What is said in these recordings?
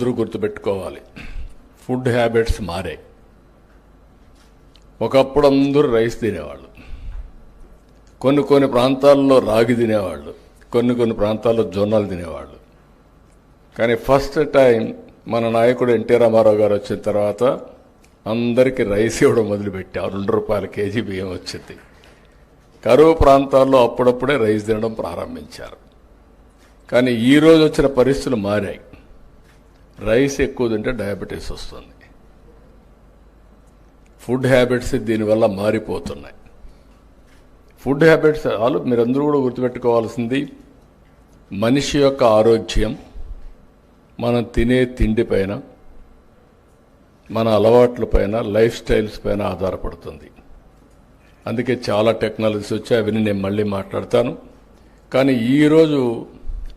అందరూ గుర్తుపెట్టుకోవాలి, food habits మారాయి. ఒకప్పుడు అందరూ రైస్ తినేవాళ్ళు, కొన్ని ప్రాంతాల్లో రాగి తినేవాళ్ళు, కొన్ని ప్రాంతాల్లో జొన్నలు తినేవాళ్ళు. కానీ ఫస్ట్ టైం మన నాయకుడు ఎన్టీ రామారావు గారు వచ్చిన తర్వాత అందరికీ రైస్ ఇవ్వడం మొదలుపెట్టారు. 2 రూపాయల కేజీ బియ్యం వచ్చింది. కరువు ప్రాంతాల్లో అప్పుడప్పుడే రైస్ తినడం ప్రారంభించారు. కానీ ఈరోజు వచ్చిన పరిస్థితులు మారాయి. రైస్ ఎక్కువ తింటే డయాబెటీస్ వస్తుంది. ఫుడ్ హ్యాబిట్స్ దీనివల్ల మారిపోతున్నాయి. ఫుడ్ హ్యాబిట్స్ మీరందరూ కూడా గుర్తుపెట్టుకోవాల్సింది, మనిషి యొక్క ఆరోగ్యం మనం తినే తిండి పైన, మన అలవాట్ల పైన, లైఫ్ స్టైల్స్ పైన ఆధారపడుతుంది. అందుకే చాలా టెక్నాలజీస్ వచ్చాయి, అవన్నీ నేను మళ్ళీ మాట్లాడతాను. కానీ ఈరోజు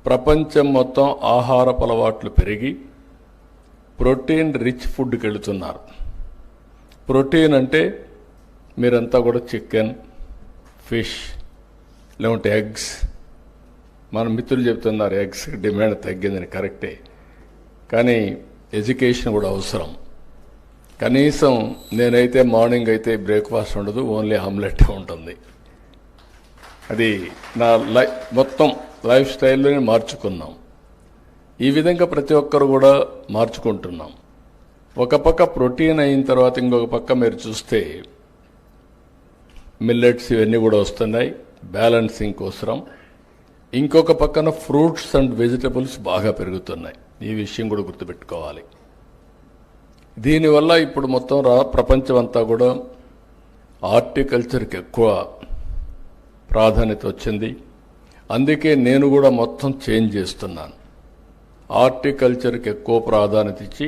ప్రపంచం మొత్తం ఆహారపు అలవాట్లు పెరిగి ప్రోటీన్ రిచ్ ఫుడ్కి వెళుతున్నారు. ప్రోటీన్ అంటే మీరంతా కూడా చికెన్, ఫిష్, లేకుంటే ఎగ్స్. మన మిత్రులు చెప్తున్నారు ఎగ్స్ డిమాండ్ తగ్గిందని. కరెక్టే, కానీ ఎడ్యుకేషన్ కూడా అవసరం. కనీసం నేనైతే మార్నింగ్ అయితే బ్రేక్ఫాస్ట్ ఉండదు, ఓన్లీ ఆమ్లెట్ ఉంటుంది. అది నా మొత్తం లైఫ్ స్టైల్లోనే మార్చుకున్నాం. ఈ విధంగా ప్రతి ఒక్కరు కూడా మార్చుకుంటున్నాం. ఒక పక్క ప్రోటీన్ అయిన తర్వాత ఇంకొక పక్క మీరు చూస్తే మిల్లెట్స్ ఇవన్నీ కూడా వస్తున్నాయి, బ్యాలెన్సింగ్ కోసం. ఇంకొక పక్కన ఫ్రూట్స్ అండ్ వెజిటబుల్స్ బాగా పెరుగుతున్నాయి. ఈ విషయం కూడా గుర్తుపెట్టుకోవాలి. దీనివల్ల ఇప్పుడు మొత్తం ప్రపంచం అంతా కూడా హార్టికల్చర్కి ఎక్కువ ప్రాధాన్యత వచ్చింది. అందుకే నేను కూడా మొత్తం చేంజ్ చేస్తున్నాను. హార్టికల్చర్కి ఎక్కువ ప్రాధాన్యత ఇచ్చి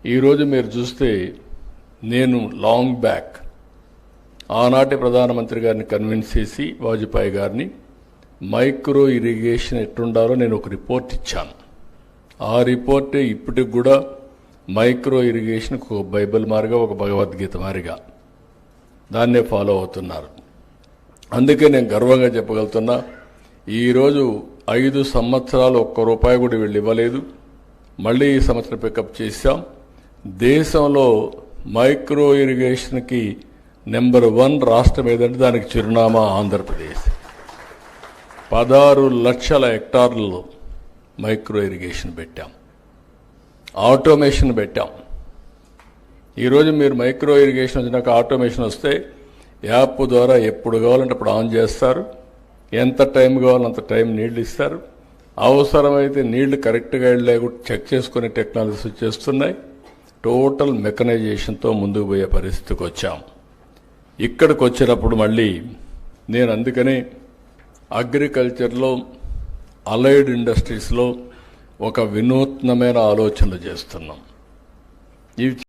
ఈరోజు మీరు చూస్తే నేను లాంగ్ బ్యాక్ ఆనాటి ప్రధానమంత్రి గారిని కన్విన్స్ చేసి వాజ్పేయి గారిని మైక్రో ఇరిగేషన్ ఎట్టుండాలో నేను ఒక రిపోర్ట్ ఇచ్చాను. ఆ రిపోర్టే ఇప్పటికి కూడా మైక్రో ఇరిగేషన్ ఒక బైబిల్ మారిగా, ఒక భగవద్గీత మారిగా దాన్నే ఫాలో అవుతున్నారు. అందుకే నేను గర్వంగా చెప్పగలుగుతున్నా, ఈరోజు 5 సంవత్సరాలు ₹1 కూడా వీళ్ళు ఇవ్వలేదు. మళ్ళీ ఈ సంవత్సరం పికప్ చేశాం. దేశంలో మైక్రో ఇరిగేషన్కి నెంబర్ 1 రాష్ట్రం ఏదంటే దానికి చిరునామా ఆంధ్రప్రదేశ్. 16 లక్షల హెక్టార్లలో మైక్రో ఇరిగేషన్ పెట్టాం, ఆటోమేషన్ పెట్టాం. ఈరోజు మీరు మైక్రో ఇరిగేషన్ వచ్చినాక ఆటోమేషన్ వస్తే యాప్ ద్వారా ఎప్పుడు కావాలంటే అప్పుడు ఆన్ చేస్తారు, ఎంత టైం కావాలంత టైం నీళ్లు ఇస్తారు. అవసరమైతే నీళ్లు కరెక్ట్గా వెళ్ళలేకుండా చెక్ చేసుకునే టెక్నాలజీస్ వచ్చేస్తున్నాయి. టోటల్ మెకనైజేషన్తో ముందుకు పోయే పరిస్థితికి వచ్చాం. ఇక్కడికి వచ్చినప్పుడు మళ్ళీ నేను అందుకనే అగ్రికల్చర్లో, అలైడ్ ఇండస్ట్రీస్లో ఒక వినూత్నమైన ఆలోచనలు చేస్తున్నాం. ఇవి